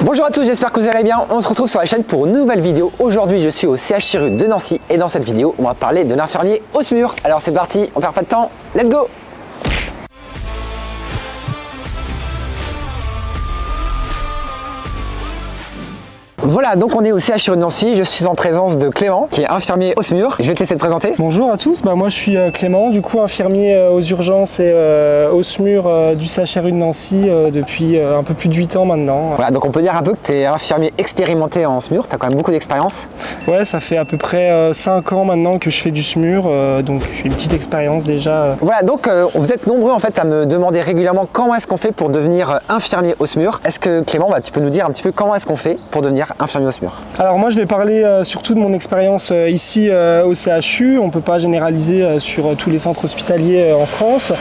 Bonjour à tous, j'espère que vous allez bien. On se retrouve sur la chaîne pour une nouvelle vidéo. Aujourd'hui, je suis au CHRU de Nancy et dans cette vidéo, on va parler de l'infirmier au SMUR. Alors c'est parti, on perd pas de temps, let's go! Voilà, donc on est au CHRU de Nancy, je suis en présence de Clément, qui est infirmier au SMUR. Je vais te laisser te présenter. Bonjour à tous, moi je suis Clément, du coup infirmier aux urgences et au SMUR du CHRU de Nancy depuis un peu plus de 8 ans maintenant. Voilà, donc on peut dire un peu que tu es infirmier expérimenté en SMUR, tu as quand même beaucoup d'expérience. Ouais, ça fait à peu près 5 ans maintenant que je fais du SMUR, donc j'ai une petite expérience déjà. Voilà, donc vous êtes nombreux en fait à me demander régulièrement comment est-ce qu'on fait pour devenir infirmier au SMUR. Est-ce que Clément, tu peux nous dire un petit peu comment est-ce qu'on fait pour devenir infirmier au SMUR? Alors moi je vais parler surtout de mon expérience ici au CHU. On ne peut pas généraliser sur tous les centres hospitaliers en France.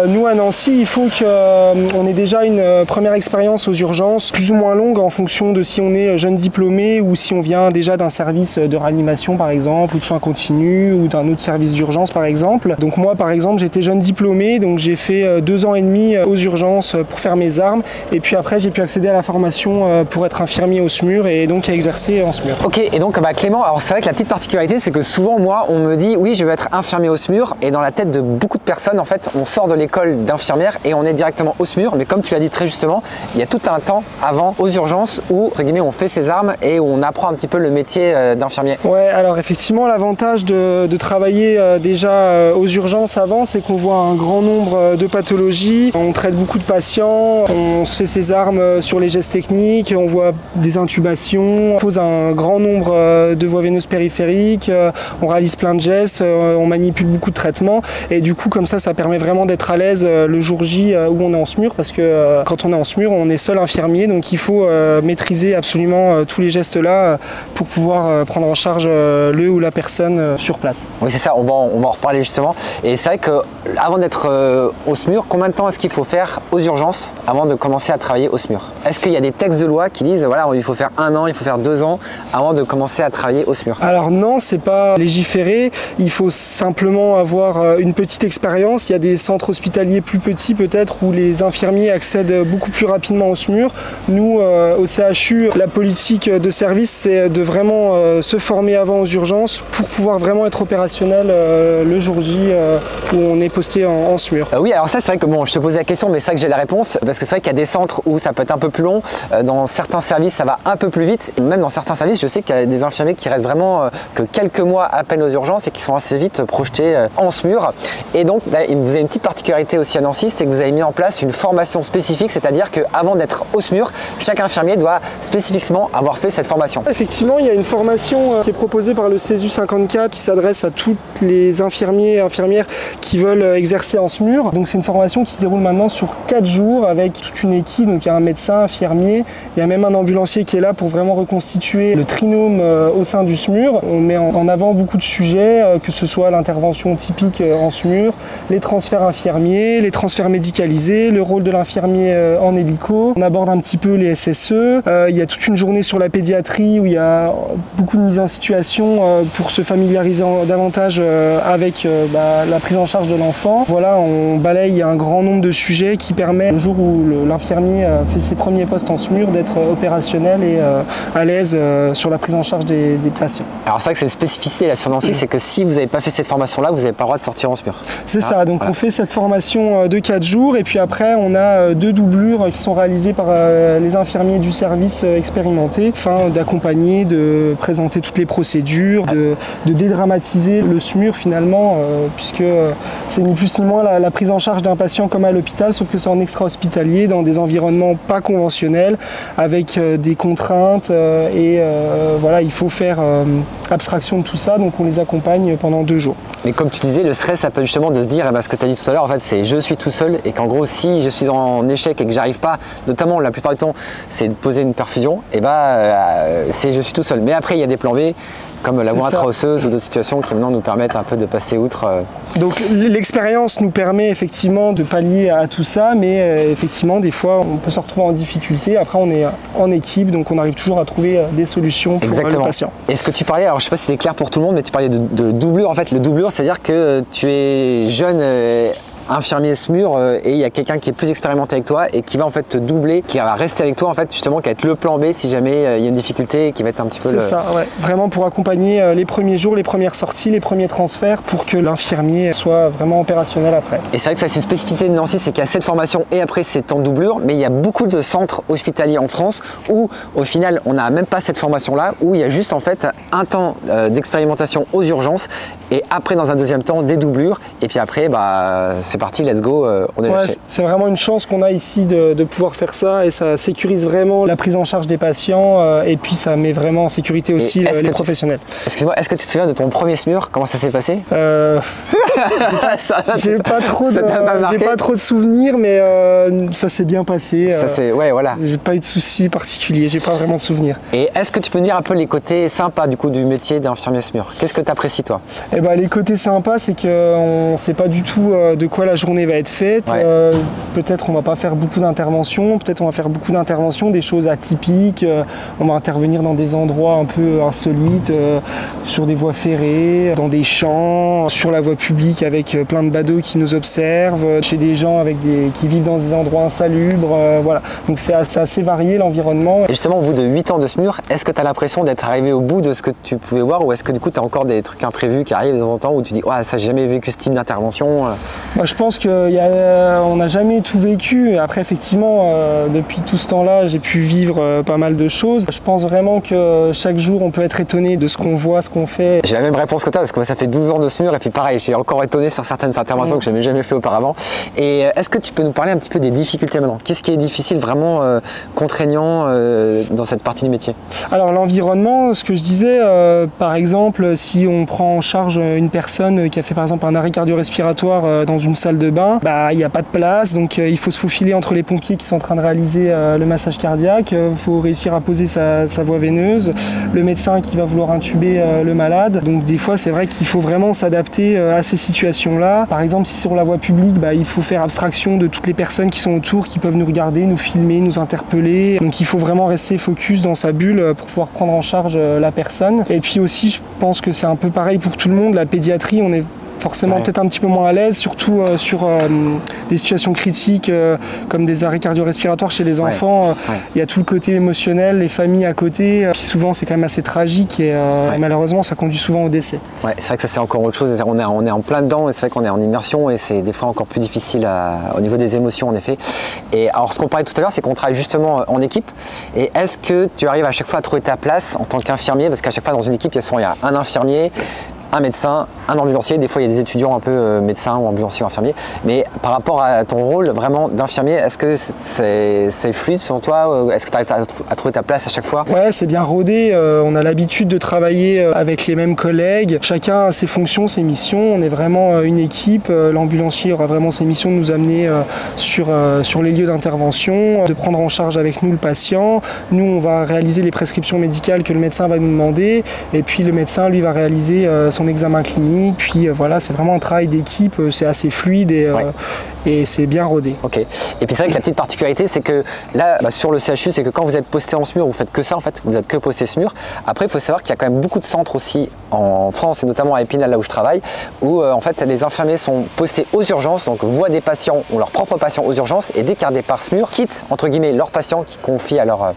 Nous à Nancy, il faut qu'on ait déjà une première expérience aux urgences plus ou moins longue en fonction de si on est jeune diplômé ou si on vient déjà d'un service de réanimation par exemple, ou de soins continus ou d'un autre service d'urgence par exemple. Donc moi par exemple j'étais jeune diplômé, donc j'ai fait 2 ans et demi aux urgences pour faire mes armes et puis après j'ai pu accéder à la formation pour être infirmier au SMUR et donc à exercer en SMUR. Ok, et donc Clément, alors c'est vrai que la petite particularité c'est que souvent moi on me dit oui je veux être infirmier au SMUR et dans la tête de beaucoup de personnes en fait on sort de l'école d'infirmière et on est directement au SMUR, mais comme tu l'as dit très justement, il y a tout un temps avant aux urgences où entre guillemets on fait ses armes et où on apprend un petit peu le métier d'infirmier. Ouais, alors effectivement l'avantage de travailler déjà aux urgences avant, c'est qu'on voit un grand nombre de pathologies, on traite beaucoup de patients, on se fait ses armes sur les gestes techniques, on voit des intubations, on pose un grand nombre de voies veineuses périphériques, on réalise plein de gestes, on manipule beaucoup de traitements et du coup comme ça permet vraiment d'être à l'aise le jour J où on est en SMUR, parce que quand on est en SMUR on est seul infirmier, donc il faut maîtriser absolument tous les gestes là pour pouvoir prendre en charge le ou la personne sur place. Oui c'est ça, on va en reparler justement. Et c'est vrai que avant d'être au SMUR, combien de temps est-ce qu'il faut faire aux urgences avant de commencer à travailler au SMUR? Est-ce qu'il y a des textes de loi qui disent voilà il faut faire 1 an, il faut faire 2 ans avant de commencer à travailler au SMUR? Alors non, c'est pas légiféré, il faut simplement avoir une petite expérience. Il y a des centres hospitaliers plus petits peut-être où les infirmiers accèdent beaucoup plus rapidement au SMUR. Nous au CHU, la politique de service c'est de vraiment se former avant aux urgences pour pouvoir vraiment être opérationnel le jour J où on est posté en SMUR. Oui, alors ça c'est vrai que bon, je te posais la question mais c'est vrai que j'ai la réponse parce que c'est vrai qu'il y a des centres où ça peut être un peu plus long, dans certains services ça va un peu plus vite, même dans certains services je sais qu'il y a des infirmiers qui restent vraiment que quelques mois à peine aux urgences et qui sont assez vite projetés en SMUR. Et donc vous avez une petite particularité aussi à Nancy, c'est que vous avez mis en place une formation spécifique, c'est-à-dire qu'avant d'être au SMUR, chaque infirmier doit spécifiquement avoir fait cette formation. Effectivement, il y a une formation qui est proposée par le CESU 54 qui s'adresse à tous les infirmiers et infirmières qui veulent exercer en SMUR. Donc c'est une formation qui se déroule maintenant sur 4 jours avec toute une équipe, donc il y a un médecin, infirmier, il y a même un ambulancier qui est là pour vraiment reconstituer le trinôme au sein du SMUR. On met en avant beaucoup de sujets, que ce soit l'intervention typique en SMUR, les transferts infirmiers, les transferts médicalisés, le rôle de l'infirmier en hélico. On aborde un petit peu les SSE. Il y a toute une journée sur la pédiatrie où il y a beaucoup de mise en situation pour se familiariser davantage avec la prise en charge de l'enfant. Voilà, on balaye un grand nombre de sujets qui permet le jour où l'infirmier fait ses premiers postes en SMUR d'être opérationnel et à l'aise sur la prise en charge des patients. Alors c'est vrai que c'est une spécificité là sur Nancy, c'est que si vous n'avez pas fait cette formation là, vous n'avez pas le droit de sortir en SMUR. C'est ça, donc voilà. On fait cette formation de 4 jours et puis après on a 2 doublures qui sont réalisées par les infirmiers du service expérimenté afin d'accompagner, de présenter toutes les procédures, de dédramatiser le SMUR finalement, puisque c'est ni plus ni moins la prise en charge d'un patient comme à l'hôpital, sauf que c'est en extra-hospitalier, dans des environnements pas conventionnels, avec des contraintes et voilà, il faut faire abstraction de tout ça, donc on les accompagne pendant 2 jours. Mais comme tu disais, le stress, ça peut justement de se dire, ce que tu as dit tout à l'heure, en fait, c'est je suis tout seul et qu'en gros, si je suis en échec et que j'arrive pas, notamment la plupart du temps, c'est de poser une perfusion, et c'est je suis tout seul. Mais après, il y a des plans B, comme la voie intraosseuse ou d'autres situations qui maintenant nous permettent un peu de passer outre. Donc l'expérience nous permet effectivement de pallier à tout ça, mais effectivement des fois on peut se retrouver en difficulté. Après on est en équipe, donc on arrive toujours à trouver des solutions pour le patient. Et ce que tu parlais, alors je sais pas si c'était clair pour tout le monde, mais tu parlais de doublure. En fait, le doublure, c'est-à-dire que tu es jeune infirmier SMUR et il y a quelqu'un qui est plus expérimenté avec toi et qui va en fait te doubler, qui va rester avec toi en fait justement, qui va être le plan B si jamais il y a une difficulté, qui va être un petit peu C'est ça, ouais. Vraiment pour accompagner les premiers jours, les premières sorties, les premiers transferts pour que l'infirmier soit vraiment opérationnel après. Et c'est vrai que ça c'est une spécificité de Nancy, c'est qu'il y a cette formation et après c'est en doublure, mais il y a beaucoup de centres hospitaliers en France où au final on n'a même pas cette formation là, où il y a juste en fait un temps d'expérimentation aux urgences et après dans un deuxième temps des doublures et puis après c'est parti, let's go, on est lâché. C'est vraiment une chance qu'on a ici de pouvoir faire ça et ça sécurise vraiment la prise en charge des patients et puis ça met vraiment en sécurité aussi les professionnels. Excuse-moi, est-ce que tu te souviens de ton premier SMUR? Comment ça s'est passé? J'ai pas trop de souvenirs, mais ça s'est bien passé. Ouais, voilà. J'ai pas eu de soucis particuliers, j'ai pas vraiment de souvenirs. Et est-ce que tu peux me dire un peu les côtés sympas du coup du métier d'infirmier SMUR? Qu'est-ce que tu apprécies toi? Eh ben, les côtés sympas, c'est qu'on ne sait pas du tout de quoi la journée va être faite. Ouais. Peut-être on va pas faire beaucoup d'interventions, peut-être on va faire beaucoup d'interventions, des choses atypiques. On va intervenir dans des endroits un peu insolites, sur des voies ferrées, dans des champs, sur la voie publique avec plein de badauds qui nous observent, chez des gens qui vivent dans des endroits insalubres. Voilà. Donc c'est assez varié l'environnement. Et justement, au bout de 8 ans de SMUR, est-ce que tu as l'impression d'être arrivé au bout de ce que tu pouvais voir ou est-ce que du coup tu as encore des trucs imprévus qui arrivent de temps en temps où tu dis ouais, ça j'ai jamais vécu ce type d'intervention? Je pense qu'on n'a jamais tout vécu. Après effectivement, depuis tout ce temps-là, j'ai pu vivre pas mal de choses. Je pense vraiment que chaque jour on peut être étonné de ce qu'on voit, ce qu'on fait. J'ai la même réponse que toi parce que moi, ça fait 12 ans de SMUR et puis pareil, j'ai encore étonné sur certaines interventions que je n'avais jamais fait auparavant. Et est-ce que tu peux nous parler un petit peu des difficultés maintenant? Qu'est-ce qui est difficile, vraiment contraignant dans cette partie du métier? Alors l'environnement, ce que je disais, par exemple, si on prend en charge une personne qui a fait par exemple un arrêt cardio-respiratoire dans une salle de bain, il n'y a pas de place, donc il faut se faufiler entre les pompiers qui sont en train de réaliser le massage cardiaque, il faut réussir à poser sa voie veineuse, le médecin qui va vouloir intuber le malade. Donc des fois c'est vrai qu'il faut vraiment s'adapter à ces situations-là. Par exemple, si sur la voie publique, il faut faire abstraction de toutes les personnes qui sont autour, qui peuvent nous regarder, nous filmer, nous interpeller. Donc il faut vraiment rester focus dans sa bulle pour pouvoir prendre en charge la personne. Et puis aussi, je pense que c'est un peu pareil pour tout le monde. La pédiatrie, on est forcément peut-être un petit peu moins à l'aise, surtout sur des situations critiques comme des arrêts cardio-respiratoires chez les enfants. Il y a tout le côté émotionnel, les familles à côté. Puis souvent, c'est quand même assez tragique et malheureusement, ça conduit souvent au décès. Ouais, c'est vrai que ça, c'est encore autre chose. On est en plein dedans et c'est vrai qu'on est en immersion et c'est des fois encore plus difficile au niveau des émotions, en effet. Et alors, ce qu'on parlait tout à l'heure, c'est qu'on travaille justement en équipe. Et est-ce que tu arrives à chaque fois à trouver ta place en tant qu'infirmier? Parce qu'à chaque fois, dans une équipe, il y a un infirmier, un médecin, un ambulancier, des fois il y a des étudiants un peu médecins ou ambulanciers ou infirmiers, mais par rapport à ton rôle vraiment d'infirmier, est-ce que c'est fluide selon toi? Est-ce que tu arrives à trouver ta place à chaque fois? Ouais, c'est bien rodé, on a l'habitude de travailler avec les mêmes collègues, chacun a ses fonctions, ses missions, on est vraiment une équipe, l'ambulancier aura vraiment ses missions de nous amener sur les lieux d'intervention, de prendre en charge avec nous le patient, nous on va réaliser les prescriptions médicales que le médecin va nous demander, et puis le médecin lui va réaliser son examen clinique, puis voilà, c'est vraiment un travail d'équipe, c'est assez fluide et c'est bien rodé. Ok. Et puis c'est vrai que la petite particularité, c'est que là, sur le CHU, c'est que quand vous êtes posté en SMUR, vous faites que ça en fait, vous n'êtes que posté SMUR. Après, il faut savoir qu'il y a quand même beaucoup de centres aussi en France et notamment à Épinal, là où je travaille, où en fait les infirmiers sont postés aux urgences, donc voient des patients ou leurs propres patients aux urgences et dès qu'il y a un départ SMUR, quittent entre guillemets leurs patients qui confient à leurs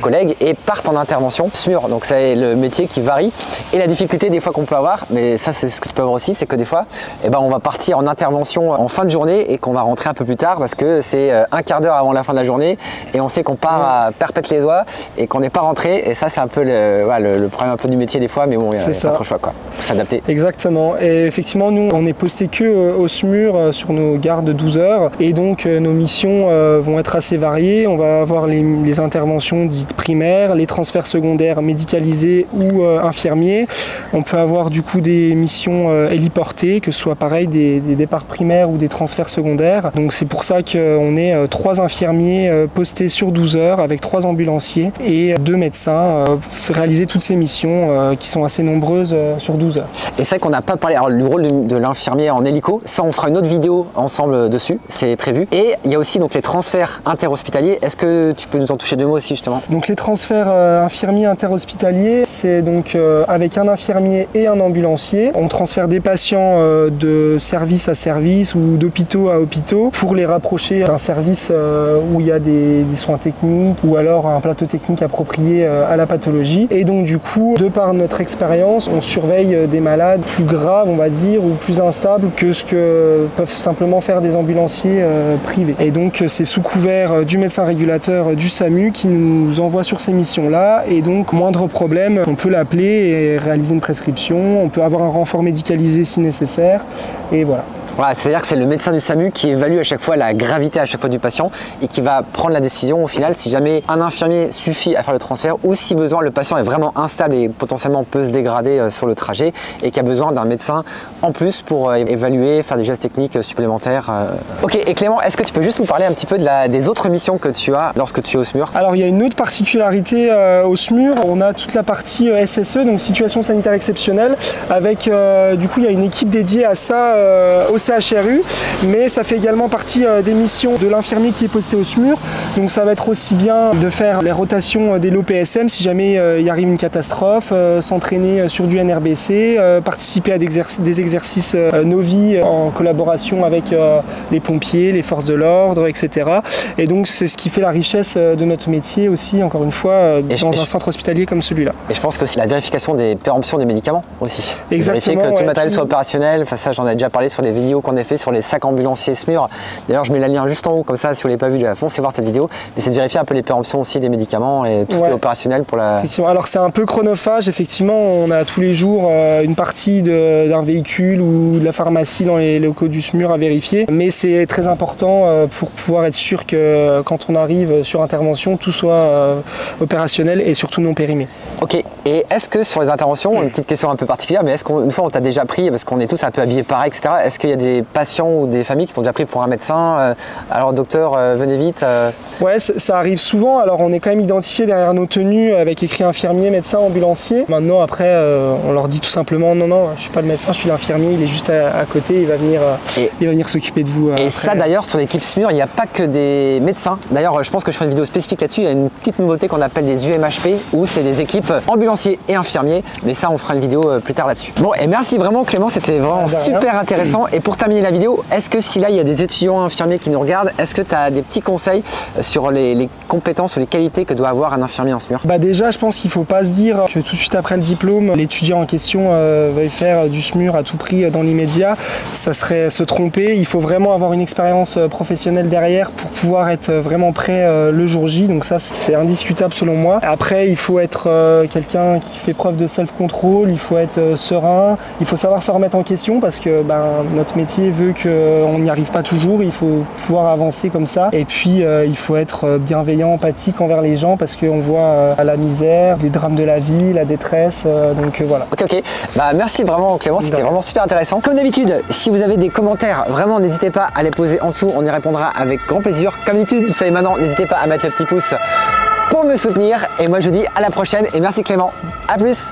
collègues et partent en intervention SMUR. Donc c'est le métier qui varie et la difficulté des fois qu'on peut avoir, mais ça c'est ce que tu peux avoir aussi, c'est que des fois, on va partir en intervention en fin de journée et qu'on va rentrer un peu plus tard parce que c'est un quart d'heure avant la fin de la journée et on sait qu'on part à perpète-les-oies et qu'on n'est pas rentré et ça c'est un peu le problème un peu du métier des fois, mais bon, il n'y a pas trop le choix quoi, faut s'adapter. Exactement, et effectivement nous on est posté que au SMUR sur nos gardes de 12 heures et donc nos missions vont être assez variées. On va avoir les interventions dites primaires, les transferts secondaires médicalisés ou infirmiers. On peut avoir du coup des missions héliportées, que ce soit pareil des départs primaires ou des transferts secondaires secondaire. Donc c'est pour ça qu'on est 3 infirmiers postés sur 12 heures avec 3 ambulanciers et 2 médecins réaliser toutes ces missions qui sont assez nombreuses sur 12 heures. Et c'est vrai qu'on n'a pas parlé du rôle de l'infirmier en hélico. Ça, on fera une autre vidéo ensemble dessus, c'est prévu. Et il y a aussi donc les transferts interhospitaliers. Est-ce que tu peux nous en toucher 2 mots aussi justement? Donc les transferts infirmiers interhospitaliers, c'est donc avec un infirmier et un ambulancier. On transfère des patients de service à service ou d'hôpitaux à hôpitaux pour les rapprocher d'un service où il y a des soins techniques ou alors un plateau technique approprié à la pathologie. Et donc du coup, de par notre expérience, on surveille des malades plus graves, on va dire, ou plus instables que ce que peuvent simplement faire des ambulanciers privés. Et donc c'est sous couvert du médecin régulateur du SAMU qui nous envoie sur ces missions-là. Et donc moindre problème, on peut l'appeler et réaliser une prescription. On peut avoir un renfort médicalisé si nécessaire. Et voilà. Voilà, c'est-à-dire que c'est le médecin du SAMU qui évalue à chaque fois la gravité à chaque fois du patient et qui va prendre la décision au final si jamais un infirmier suffit à faire le transfert ou si besoin le patient est vraiment instable et potentiellement peut se dégrader sur le trajet et qui a besoin d'un médecin en plus pour évaluer, faire des gestes techniques supplémentaires. Ok, et Clément, est-ce que tu peux juste nous parler un petit peu des autres missions que tu as lorsque tu es au SMUR? Alors il y a une autre particularité au SMUR, on a toute la partie SSE, donc situation sanitaire exceptionnelle, avec du coup il y a une équipe dédiée à ça au CHRU, mais ça fait également partie des missions de l'infirmier qui est posté au SMUR. Donc ça va être aussi bien de faire les rotations des lots PSM si jamais il arrive une catastrophe, s'entraîner sur du NRBC, participer à des exercices Novi en collaboration avec les pompiers, les forces de l'ordre, etc. Et donc c'est ce qui fait la richesse de notre métier aussi, encore une fois, dans un centre hospitalier comme celui-là. Et je pense que c'est la vérification des péremptions des médicaments aussi. Exactement. Vérifier que tout le matériel soit opérationnel. Enfin, ça, j'en ai déjà parlé sur les vidéos qu'on a fait sur les sacs ambulanciers SMUR. D'ailleurs, je mets le lien juste en haut, comme ça, si vous ne l'avez pas vu, foncez voir cette vidéo. Mais c'est de vérifier un peu les péremptions aussi des médicaments et tout est opérationnel pour la... Effectivement. Alors, c'est un peu chronophage. Effectivement, on a tous les jours une partie d'un véhicule ou de la pharmacie dans les locaux du SMUR à vérifier. Mais c'est très important pour pouvoir être sûr que quand on arrive sur intervention, tout soit opérationnel et surtout non périmé. Ok. Et est-ce que sur les interventions, une petite question un peu particulière, mais est-ce qu'une fois on t'a déjà pris, parce qu'on est tous un peu habillés pareil, etc., est-ce qu'il y a des patients ou des familles qui t'ont déjà pris pour un médecin alors docteur, venez vite Ouais, ça arrive souvent. Alors on est quand même identifié derrière nos tenues avec écrit infirmier, médecin, ambulancier. Maintenant après, on leur dit tout simplement non, je suis pas le médecin, je suis l'infirmier, il est juste à côté, il va venir s'occuper de vous. Et après. ça d'ailleurs, sur l'équipe SMUR, il n'y a pas que des médecins. D'ailleurs, je pense que je ferai une vidéo spécifique là-dessus. Il y a une petite nouveauté qu'on appelle des UMHP, où c'est des équipes ambulanciers et infirmiers. Mais ça, on fera une vidéo plus tard là-dessus. Bon, et merci vraiment Clément, c'était vraiment super intéressant. Et pour terminer la vidéo, est-ce que si là, il y a des étudiants infirmiers qui nous regardent, est-ce que tu as des petits conseils sur les compétences ou les qualités que doit avoir un infirmier en SMUR? Déjà, je pense qu'il ne faut pas se dire que tout de suite après le diplôme, l'étudiant en question veuille faire du SMUR à tout prix dans l'immédiat. Ça serait se tromper. Il faut vraiment avoir une expérience professionnelle derrière pour pouvoir être vraiment prêt le jour J. Donc ça, c'est indiscutable selon moi. Après, il faut être quelqu'un qui fait preuve de self-control, il faut être serein, il faut savoir se remettre en question parce que notre métier veut qu'on n'y arrive pas toujours, il faut pouvoir avancer comme ça. Et puis, il faut être bienveillant, empathique envers les gens parce qu'on voit la misère, les drames de la vie, la détresse, donc voilà. Ok. Merci vraiment Clément, c'était vraiment super intéressant. Comme d'habitude, si vous avez des commentaires, vraiment n'hésitez pas à les poser en dessous, on y répondra avec grand plaisir. Comme d'habitude, vous savez maintenant, n'hésitez pas à mettre le petit pouce pour me soutenir. Et moi je vous dis à la prochaine et merci Clément. À plus.